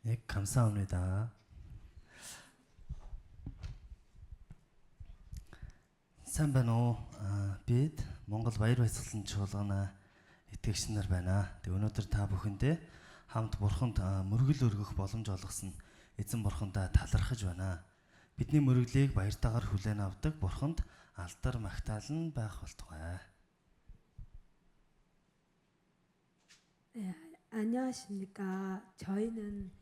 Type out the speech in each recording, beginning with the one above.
네, 감사합니다. Сайн байна уу? Бид Монгол Баяр Баясгалан чуулганы итгэгч нар байна. Тэг өнөөдөр та бүхэндээ хамт бурханд мөргөл өргөх боломж олгосон эзэн бурхандаа талархаж байна. Бидний мөрөглийг баяртайгаар хүлээн авдаг бурханд алдар магтаал нь байх болтугай. 안녕하십니까. 저희는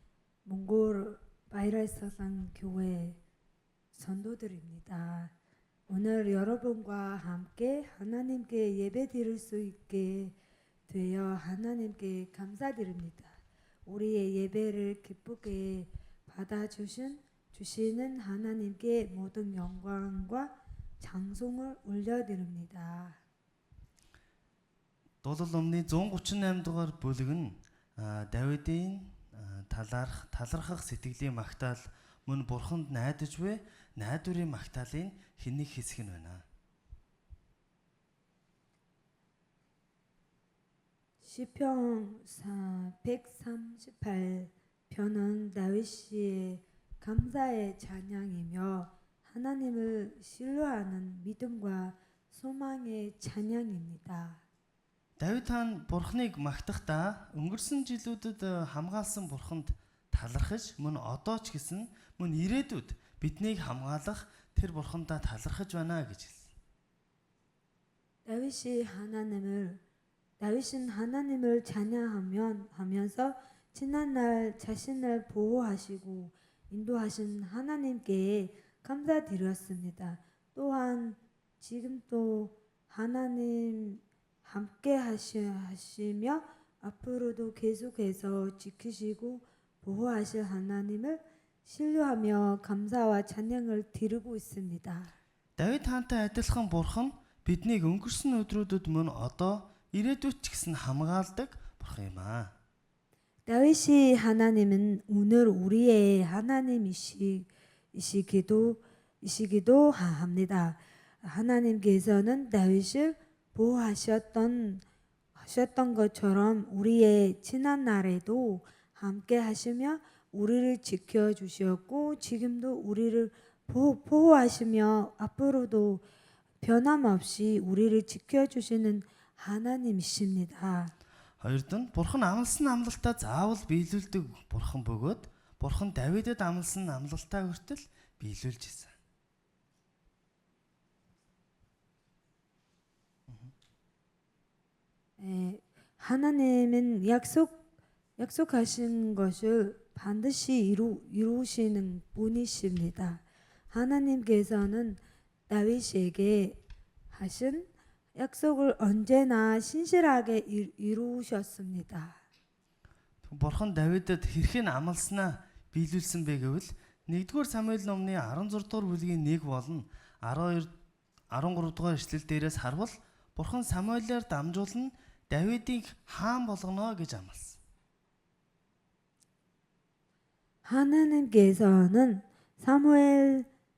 몽골 바이라이스랑 교회 전도들입니다. 오늘 여러분과 함께 하나님께 예배 드릴 수 있게 되어 하나님께 감사드립니다. 우리의 예배를 기쁘게 주시는 하나님께 모든 영광과 장송을 올려드립니다. Дуулал номны 138 дугаар бүлэг нь Давидын талархах сэтгэлийн магтаал мөн бурханд найдаж буй найдварын магтаалын хинэг хэсэг нь байна. 시편 138편은 다윗의 감사의 찬양이며 하나님을 신뢰하는 믿음과 소망의 찬양입니다. Давид хаан бурхныг магтахдаа өнгөрсөн жилүүдэд хамгаалсан бурханд талархаж мөн одоо ч гэсэн мөн ирээдүйд биднийг хамгаалах тэр бурхандаа талархаж байна гэж хэлсэн. 다윗은 하나님을 찬양하면서 지난날 자신을 보호하시고 인도하신 하나님께 감사드렸습니다. 또한 지금도 하나님 함께 하시며 앞으로도 계속해서 지키시고 보호하실 하나님을 신뢰하며 감사와 찬양을 드리고 있습니다. Давид хаантай адилхан бурхан биднийг өнгөрсөн өдрүүдэд мөн одоо ирээдүйд ч гэсэн хамгаалдаг бурхан юм аа. 다윗이 하나님은 오늘 우리의 하나님이시기도 합니다. 하나님께서는 다윗을 보호하셨던 것처럼 우리의 지난 날에도 함께 하시며 우리를 지켜주셨고 지금도 우리를 보호하시며 앞으로도 변함없이 우리를 지켜주시는 하나님이십니다. Хоёрд нь бурхан амласан амлалтаа заавал биелүүлдэг бурхан бөгөөд бурхан Давидэд амласан амлалтаа хүртэл биелүүлж ирсэн. 하나님은 약속하신 것을 반드시 이루시는 분이십니다. 하나님께서는 다윗에게 하신 약속을 언제나 신실하게 이루셨습니다. Бурхан Давидэд хэрхэн амласнаа биелүүлсэн бэ гэвэл 1-р Самуэль номны 16 дугаар бүлгийн 1 болон 12 13 дугаар эшлэл дээрээс харвал Бурхан Самуэлээр дамжуулан Давидыг хаан болгоно гэж амласан. 하나님께서는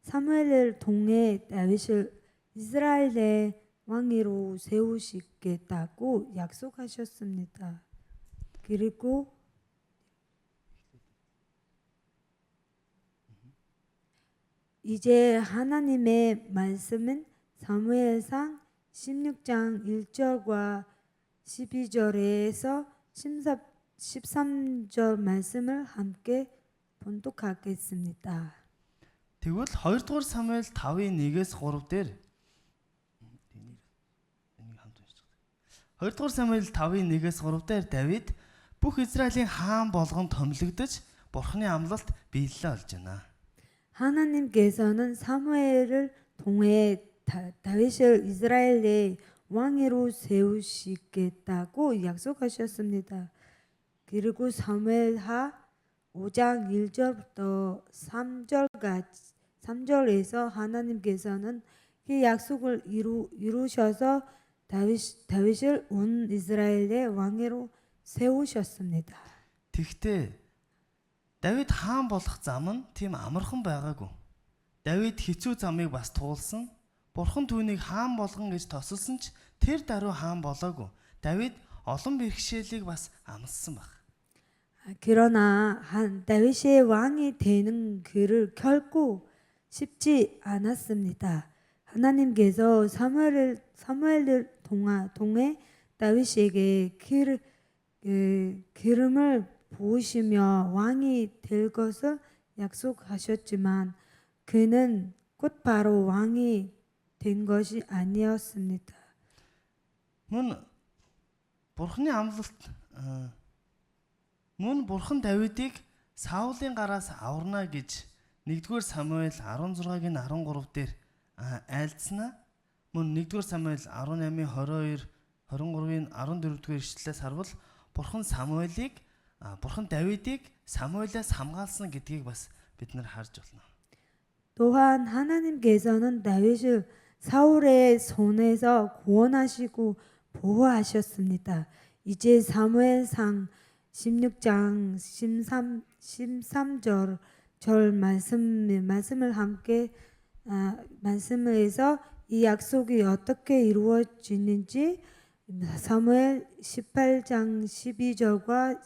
사무엘을 통해 다윗을 이스라엘의 왕으로 세우시겠다고 약속하셨습니다. 그리고 이제 하나님의 말씀은 사무엘상 16장 1절과 12절에서 13절 말씀을 함께 본독하겠습니다. Тэгвэл 2-р Самуэль 5-ын 1-ээс 3 дээр 2-р Самуэль 5-ын 1-ээс 3 дээр Давид бүх Израилийн хаан болгон томилогдож Бурханы амлалт биелэлээ олж байна. 하나님께서는 사무엘을 통해 다윗을 이스라엘의 왕으로 세우시겠다고 약속하셨습니다. 그리고 사무엘하 5장 1절부터 3절에서 하나님께서는 그 약속을 이루셔서 다윗을 온 이스라엘의 왕으로 세우셨습니다. Тэгвэл Давид хаан болох зам нь тийм амархан байгаагүй. Давид хэцүү замыг бас туулсан. Бурхан түүнийг хаан болгон гэж тосолсон ч тэр даруй хаан болоогүй. Давид олон бэрхшээлийг бас амссан баг. 그러나 다윗의 왕이 되는 길을 결코 쉽지 않았습니다. 하나님께서 사무엘을 통해 다윗에게 기름을 부으시며 왕이 될 것을 약속하셨지만 그는 곧바로 왕이 된 것이 아니었습니다. Мөн Бурхны амлалт мөн Бурхан Давидыг Саулын гараас аварна гэж 1-р Самуэль 16-гийн 13 дээр айлдснаа мөн 1-р Самуэль 18-ийн 22, 23-ийн 14-р ишлэлээс харвал Бурхан Давидыг Самуэлээс хамгаалсан гэдгийг бас бид нар харж байна. 또한 하나님께서는 다윗을 사울의 손에서 구원하시고 보호하셨습니다. 이제 사무엘상 16장 13절 말씀을 함께 말씀에서 이 약속이 어떻게 이루어지는지 사무엘 18장 12절과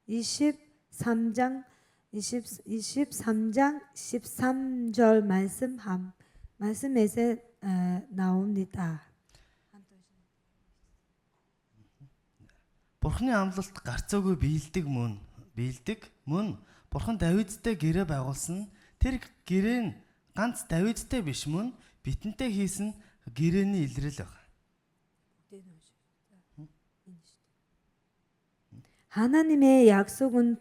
23장 13절 말씀에서 나옵니다. Бурхны амлалт гарцаагүй биелдэг мөн Бурхан Давидтай гэрээ байгуулсан тэр гэрээ нь ганц Давидтай биш мөн бидэнтэй хийсэн гэрээний илрэл байна. 하나님의 약속은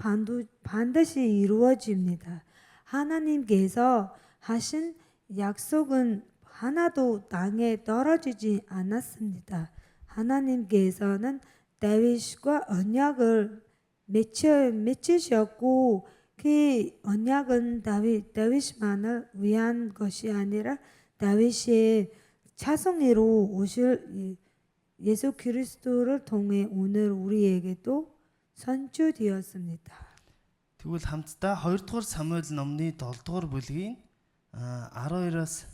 반드시 이루어집니다. 하나님께서 하신 약속은 하나도 땅에 떨어지지 않았습니다. 하나님께서는 다윗과 언약을 맺으셨고 그 언약은 다윗만을 위한 것이 아니라 다윗의 차성으로 오실 예수 그리스도를 통해 오늘 우리에게도 선주되었습니다. Тэгвэл хамтдаа 2-р Самуэль номны 7-р бүлгийн 12-аас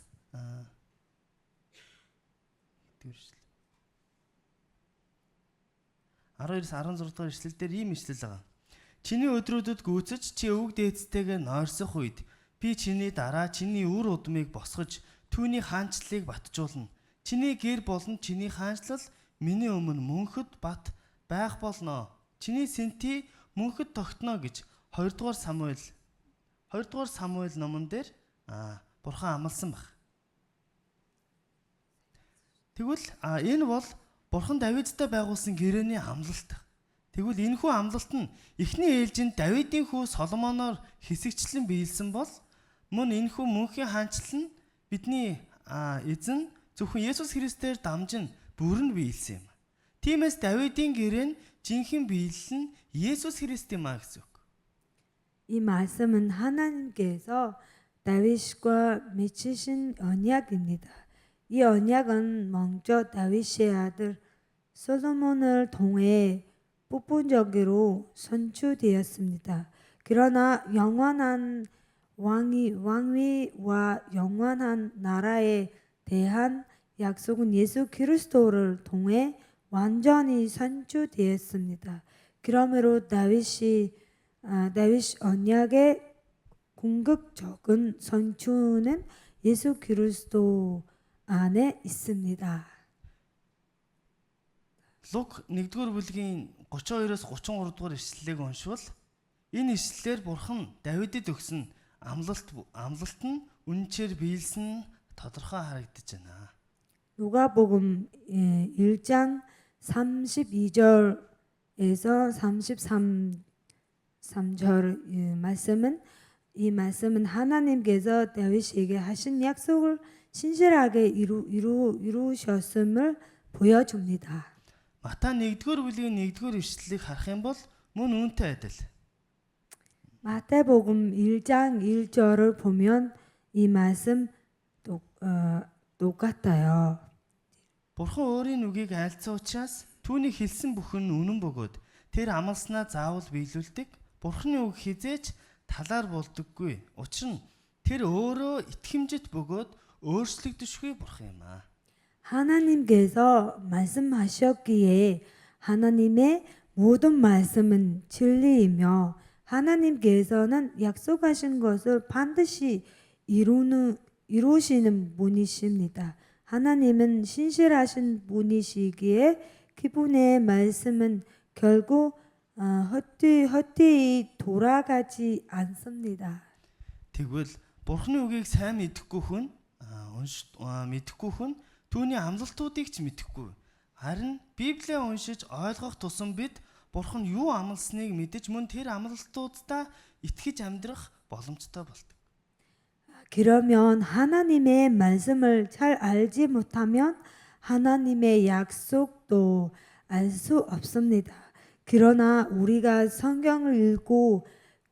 16-р ишлэлдэр ийм ишлэл байгаа. Чиний өдрүүдэд гүйцэж чи өвөг дээдстэйгээ нойрсох үед би чиний дараа чиний үр удмыг босгож түүний хаанчлалыг батжуулна. Чиний гэр болон чиний хаанчлал миний өмнө мөнхөд бат байх болно. Чиний сэнти мөнхөд тогтно гэж 2-р Самуэль номон дээр Бурхан амласан баг. Тэгвэл энэ бол Бурхан Давидтай байгуулсан гэрээний амлалт. Тэгвэл энэхүү амлалт нь эхний ээлжинд Давидын хүү Соломоноор хэсэгчлэн биелсэн бол мөн энэхүү мөнхийн хаанчлал нь бидний эзэн зөвхөн Есүс Христээр дамжин бүрэн биелсэн юм. Тиймээс Давидын гэрээ нь жинхэнэ биелэл нь Есүс Христ юм гэсэн үг. 이 말씀은 하나님께서 다윗과 맺으신 언약입니다. 이 언약은 먼저 다윗의 아들 솔로몬을 통해 부분적으로 선출되었습니다. 그러나 영원한 왕위와 영원한 나라에 대한 약속은 예수 그리스도를 통해 완전히 선출되었습니다. 그러므로 다윗 언약의 궁극적인 선출은 예수 그리스도 안에 있습니다. Лук 1-р бүлгийн 32-оос 33-р ишлэлийг уншвал энэ ишлэлээр Бурхан Давидэд өгсөн амлалт нь үнэнчээр биелсэн тодорхой харагдаж байна. 누가복음 1장 32절에서 33절 이 말씀은 하나님께서 다윗에게 하신 약속을 신실하게 이루셨음을 보여줍니다. Матай 1-р бүлгийн 1-р ишлэлийг харах юм бол мөн үүнтэй адил. 마태복음 1장 1절을 보면 이 말씀 똑같아요. Бурхан өөрийн үгийг айлцсан учраас түүний хэлсэн бүхэн үнэн бөгөөд тэр амласнаа заавал биелүүлдэг. Бурханы үг хизээч талаар болдоггүй. Учир нь тэр өөрөө итгэмжит бөгөөд өөрчлөгдөшгүй бурхан юм 하나님께서 말씀하셨기에 하나님의 모든 말씀은 진리이며 하나님께서는 약속하신 것을 반드시 이루시는 분이십니다. 하나님은 신실하신 분이시기에 그분의 말씀은 결국 헛되이 돌아가지 않습니다. Тэгвэл Бурхны үгийг сайн мэдэхгүй хүн мэдэхгүй хүн түүний амлалтуудыг ч мэдэхгүй. Харин Библийг уншиж ойлгох тусам бид Бурхан юу амласныг мэдэж мөн тэр амлалтуудаа итгэж амьдрах боломжтой болдог. 그러면 하나님의 말씀을 잘 알지 못하면 하나님의 약속도 알 수 없습니다. 그러나 우리가 성경을 읽고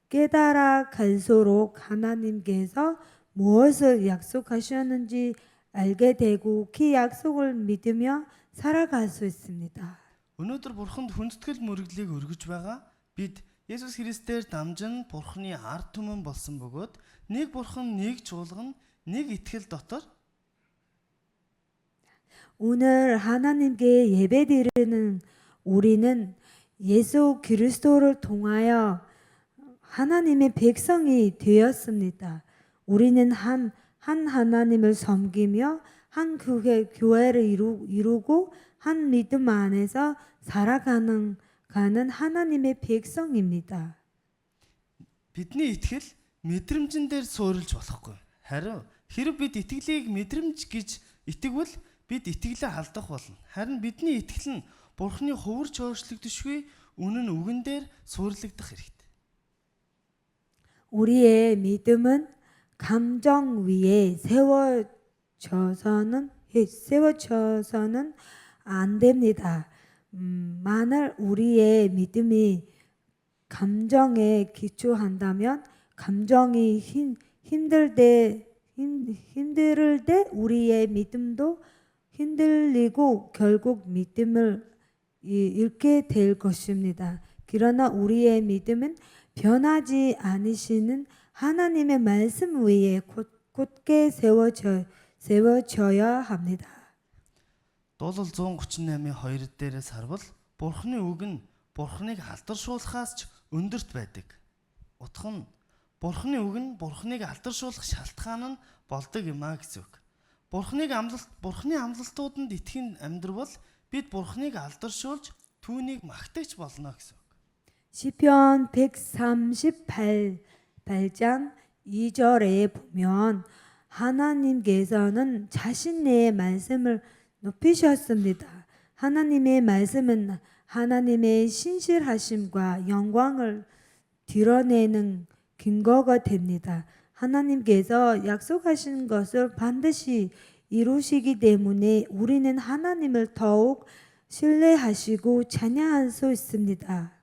깨달아 갈수록 하나님께서 무엇을 약속하셨는지 알게 되고 그 약속을 믿으며 살아갈 수 있습니다. Өнөөдөр Бурханд хүндэтгэл мөрөглийг өргөж байгаа. Бид Есүс Христээр дамжин Бурханы ард түмэн болсон бөгөөд нэг Бурхан, нэг чуулган, нэг итгэл дотор 오늘 하나님께 예배드리는 우리는 예수 그리스도를 통하여 하나님의 백성이 되었습니다. 우리는 한 하나님을 섬기며 한 교회를 이루고 한 믿음 안에서 살아가는 하나님의 백성입니다. бидний итгэл мэдрэмжэн дээр суурилж болохгүй. Харин хэрэв бид итгэлийг мэдрэмж гэж итгэвэл бид итгэлээ алдах болно. Харин бидний итгэл нь Бурханы хувирч өөрчлөгдөшгүй үнэн үгэн дээр суурилагдах хэрэгтэй. 우리의 믿음은 감정 위에 세워져서는 안 됩니다. 만일 우리의 믿음이 감정에 기초한다면 감정이 힘들 때 우리의 믿음도 흔들리고 결국 믿음을 잃게 될 것입니다. 그러나 우리의 믿음은 변하지 않으시는 하나님의 말씀 위에 곧게 세워져야 합니다. Дуулал 138-ийн 2 дээрээс харвал Бурханы үг нь Бурханыг алдаршуулахаас ч өндөрт байдаг. Утга нь Бурханы үг нь Бурханыг алдаршуулах шалтгаан нь болдог юм а гэсэн үг. Бурханы амлалтууданд итгэн амьдрал бид Бурханыг алдаршуулж түүнийг магтагч болно гэсэн үг. 시편 138장 2절에 보면 하나님께서는 자신의 말씀을 높이셨습니다. 하나님의 말씀은 하나님의 신실하심과 영광을 드러내는 근거가 됩니다. 하나님께서 약속하신 것을 반드시 이루시기 때문에 우리는 하나님을 더욱 신뢰하시고 찬양할 수 있습니다.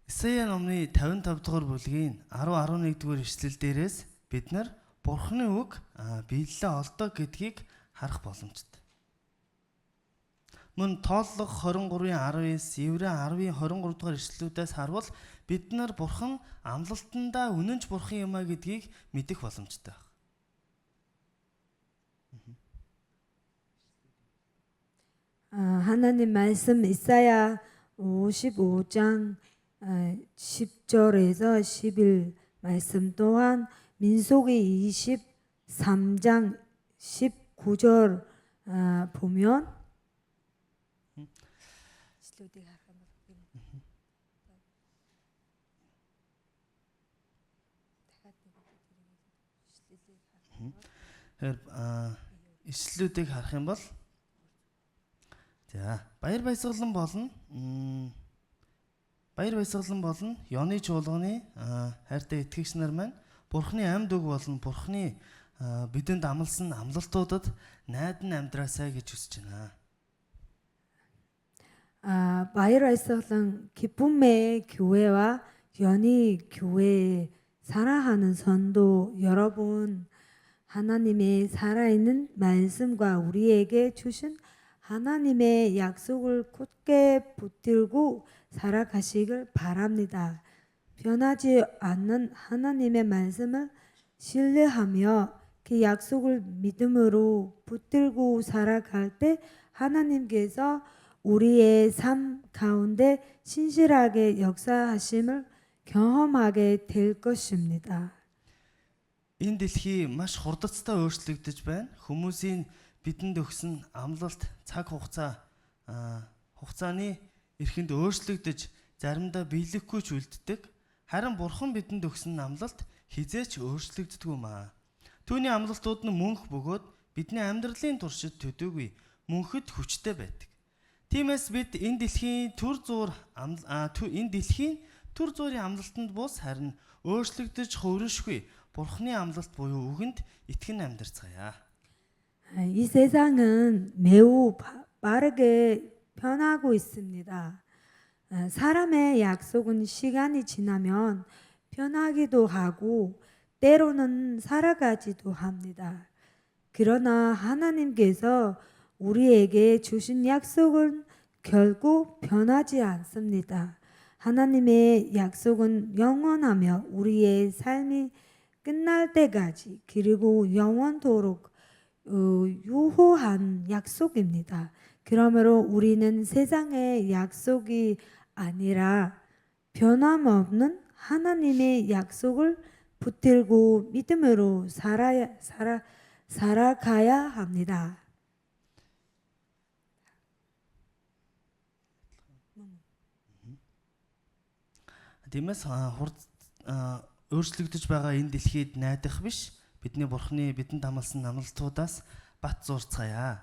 Исая номны 55 дугаар бүлгийн 10-11 дугаар ишлэл дээрээс бид нар Бурханы үг биелэлээ олдог гэдгийг харах боломжтой. Мөн тооллого 23-19, Еврей 10-23 дугаар ишлэлүүдээс харвал бид нар Бурхан амлалтандаа үнэнч Бурхан юм а гэдгийг мэдэх боломжтой байна. 하나님 말씀 이사야 55장 10절에서 11 말씀 또한 민수기 23장 19절 보면 ишлэлүүдийг харах юм бол за баяр баясгалан болно Ёны чуулганы хайртай итгэгч нар маань Бурханы амьд үг болон Бурханы бидэнд амласан амлалтуудад найдан амьдраасай гэж хүсэж байна. 바이러스는 기쁨의 교회와 연희 교회에 사랑하는 성도 여러분, 하나님의 살아있는 말씀과 우리에게 주신 하나님의 약속을 굳게 붙들고 살아가시길 바랍니다. 변하지 않는 하나님의 말씀을 신뢰하며 그 약속을 믿음으로 붙들고 살아갈 때 하나님께서 우리의 삶 가운데 신실하게 역사하심을 경험하게 될 것입니다. Энэ дэлхий маш хурдцтай өөрчлөгдөж байна. Хүмүүсийн бидэнд өгсөн амлалт цаг хугацааны эрхэнд өөрчлөгдөж заримдаа биелэхгүй ч үлддэг. Харин Бурхан бидэнд өгсөн амлалт хизээч өөрчлөгддөггүй маа. Түүний амлалтууд нь мөнх бөгөөд бидний амьдралын туршид төдөөгүй мөнхөд хүчтэй байдаг. Тиймээс бид энэ дэлхийн түр зуурын амлалтанд бус харин өөрчлөгдөж хувиршгүй Бурханы амлалт буюу үгэнд итгэн амьдарцгаая. 이 세상은 매우 빠르게 변하고 있습니다. 사람의 약속은 시간이 지나면 변하기도 하고 때로는 살아가지도 합니다. 그러나 하나님께서 우리에게 주신 약속은 결국 변하지 않습니다. 하나님의 약속은 영원하며 우리의 삶이 끝날 때까지 그리고 영원토록 유효한 약속입니다. 그러므로 우리는 세상의 약속이 아니라 변함없는 하나님의 약속을 붙들고 믿음으로 살아가야 합니다. Тиймээс өөрчлөгдөж байгаа энэ дэлхийд найдах биш. Бидний Бурханы бидэнд амласан амлалтуудаас бат зурцгаая.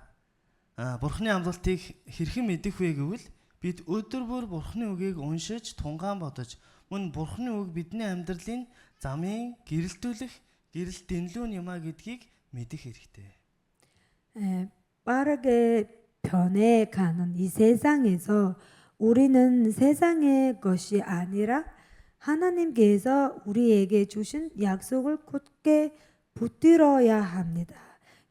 Бурханы амлалтыг хэрхэн мэдэх вэ гэвэл бид өдөр бүр Бурханы үгийг уншиж, тунгаан бодож, мөн Бурханы үг бидний амьдралын замын гэрэлтүүлэх, гэрэл дэнлүүн юмаа гэдгийг мэдэх хэрэгтэй. 빠르게 변해가는 이 세상에서 우리는 세상의 것이 아니라 하나님께서 우리에게 주신 약속을 굳게 붙들어야 합니다.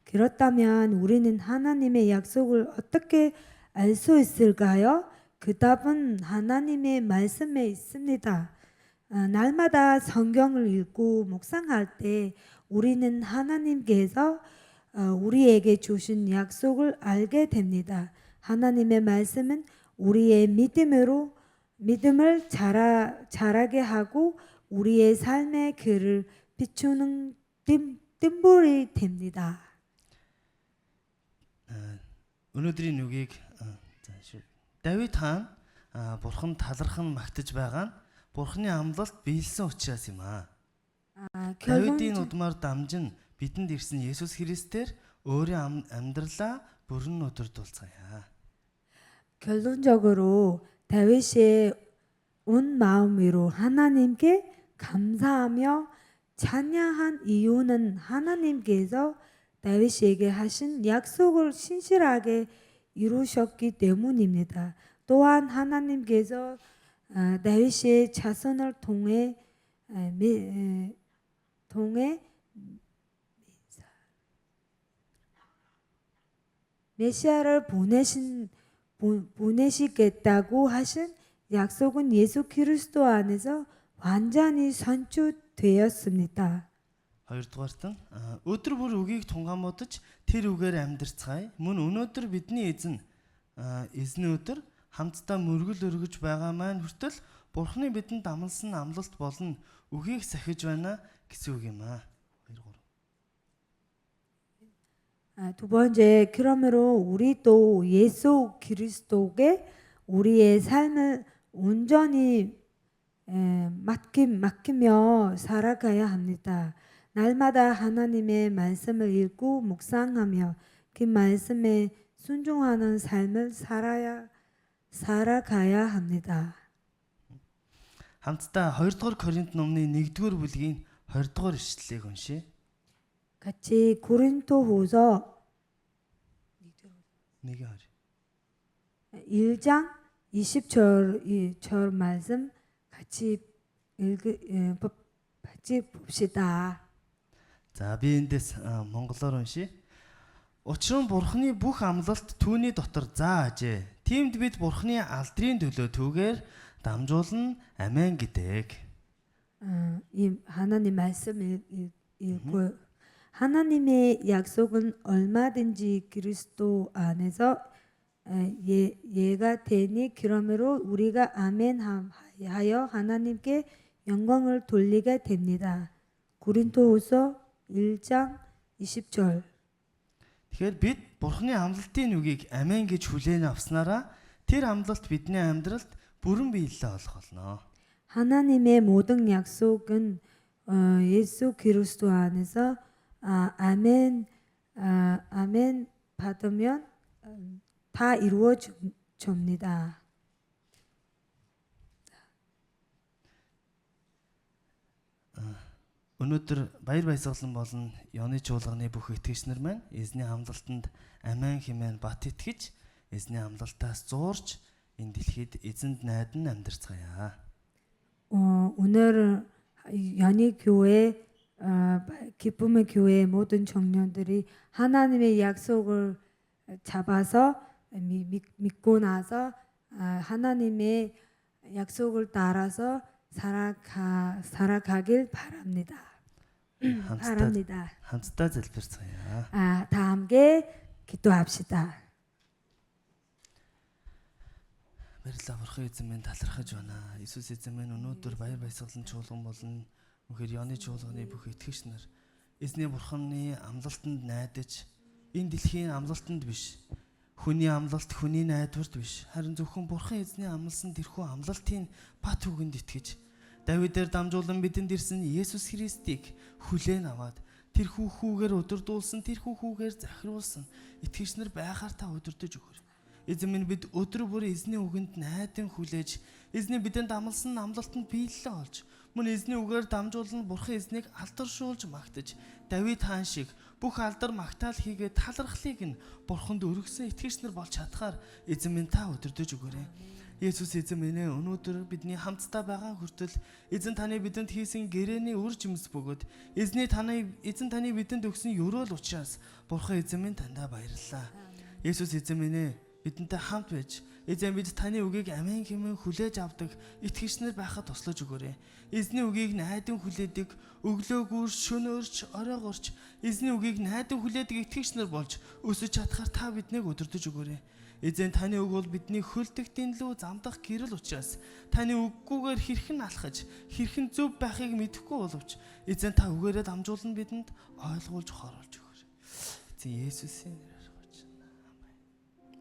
그렇다면 우리는 하나님의 약속을 어떻게 알 수 있을까요? 그 답은 하나님의 말씀에 있습니다. 날마다 성경을 읽고 묵상할 때 우리는 하나님께서 우리에게 주신 약속을 알게 됩니다. 하나님의 말씀은 우리의 믿음을 자라게 하고 우리의 삶의 길을 비추는 뜸불이 됩니다. Өнөөдрийн үгийг Давид хаан Бурхан талархан магтаж байгаа нь Бурханы амлалт биелсэн учраас юм аа. Давидын удмаар дамжин бидэнд ирсэн Есүс Христээр өөрийн амьдралаа бүрэн өдөрдүүлцгаая. 결론적으로 다윗의 온 마음으로 하나님께 감사하며 찬양한 이유는 하나님께서 다윗에게 하신 약속을 신실하게 이루셨기 때문입니다. 또한 하나님께서 다윗의 자손을 통해 메시아를 보내시겠다고 하신 약속은 예수 그리스도 안에서 완전히 선취되었습니다. Хоёрдугаарт нь өдөр бүр үгийг тунгаан бодож тэр үгээр амьдарцгаая. Мөн өнөөдөр бидний эзэн өдөр хамтдаа мөргөл өргөж байгаа маань хүртэл Бурханы бидэнд амласан амлалт болон үгийг сахиж байна гэсэн үг юм аа. 2 3. 두 번째, 그러므로 우리도 예수 그리스도께 우리의 삶을 온전히 맡기며 살아가야 합니다. 날마다 하나님의 말씀을 읽고 묵상하며 그 말씀에 순종하는 삶을 살아가야 합니다. Хамтдаа 2 дугаар Коринт номны 1-р бүлгийн 20-р ишлэлийг уншъя. 같이 고린토후서 1장 20절 말씀 같이 봅시다. За би эндээс монголоор уншъя. Учир нь Бурханы бүх амлалт түүний дотор заажээ. Тиймд бид Бурханы алдрын төлөө түүгээр дамжуулна. Амен гэдэг. 이 하나님 말씀 읽고 하나님의 약속은 얼마든지 그리스도 안에서 예가 되니 그러므로 우리가 아멘 하여 하나님께 영광을 돌리게 됩니다. 고린도후서 1장 20절. Тэгэхээр бид Бурхны амлалтын үгийг амен гэж хүлээн авснараа тэр амлалт бидний амьдралд бүрэн биелэлээ олох болно. 하나님의 모든 약속은 예수 그리스도 안에서 아멘 받으면 다 이루어집니다. Өнөөдөр баяр баясгалан болон Ёны чуулганы бүх итгэгчнэр маань эзний амлалтанд амен хэмээн бат итгэж эзний амлалтаас зуурч энэ дэлхийд эзэнд найдан амьдарцгаая. 오늘 연희 교회 기쁨의 교회의 모든 청년들이 하나님의 약속을 잡아서 믿고 나서 하나님의 약속을 따라서 살아가길 바랍니다. 바랍니다. Хамтдаа залбирцгаая. 다 함께 기도합시다. Баярлалаа бурхан эзэн минь талархаж байна. Иесус эзэн минь өнөөдөр баяр баясгалан чуулган болон үнэхээр Ёны чуулганы бүх итгэгч нар эзний бурханы амлалтанд найдаж энэ дэлхийн амлалтанд биш, хүний амлалт хүний найдварт биш, харин зөвхөн бурхан эзний амласан тэрхүү амлалтын бат үгэнд итгэж Давидээр дамжуулан бидэнд ирсэн Есүс Христийг хүлээн аваад тэрхүү хүүгээр өдөрдүүлсэн, тэрхүү хүүгээр захируулсан итгэгч нар байхаар та удирдах өгөөрэй. Эзэн минь бид өдөр бүр эзний үгэнд найдан хүлээж, эзний бидэнд амласан амлалтанд биелэлээ олж, мөн эзний үгээр дамжуулан бурхан эзнийг алдаршуулж магтаж, Давид хаан шиг бүх алдар магтаал хийгээд талархлыг нь бурханд өргөсөн итгэгч нар болж чадхаар эзэн минь та удирдах өгөөрэй. Есүс эзэн минь өнөөдөр бидний хамтдаа байгаа хүртэл эзэн таны бидэнд хийсэн гэрээний үр жимс бөгөөд эзэн таны бидэнд өгсөн ёроол учраас бурхан эзэн минь тандаа баярлалаа. Есүс эзэн минь бидэнтэй хамт байж эзэн бид таны үгийг амен хэмээн хүлээж авдаг итгэгч нар байхад туслаж өгөөрэй. Эзний үгийг найдан хүлээдэг, өглөөгөр шөнөөрч, оройгорч эзний үгийг найдан хүлээдэг итгэгч нар болж өсөж чадхаар та биднийг удирдах өгөөрэй. Эзэн таны үг бол бидний хөлдөгтийн лүү замдах гэрэл учраас таны үггүйгээр хэрхэн алхаж, хэрхэн зөв байхыг мэдэхгүй боловч эзэн та үгээрээ дамжуулан бидэнд ойлгуулж хоруулж өгөөрэй. Эзэн Есүсийн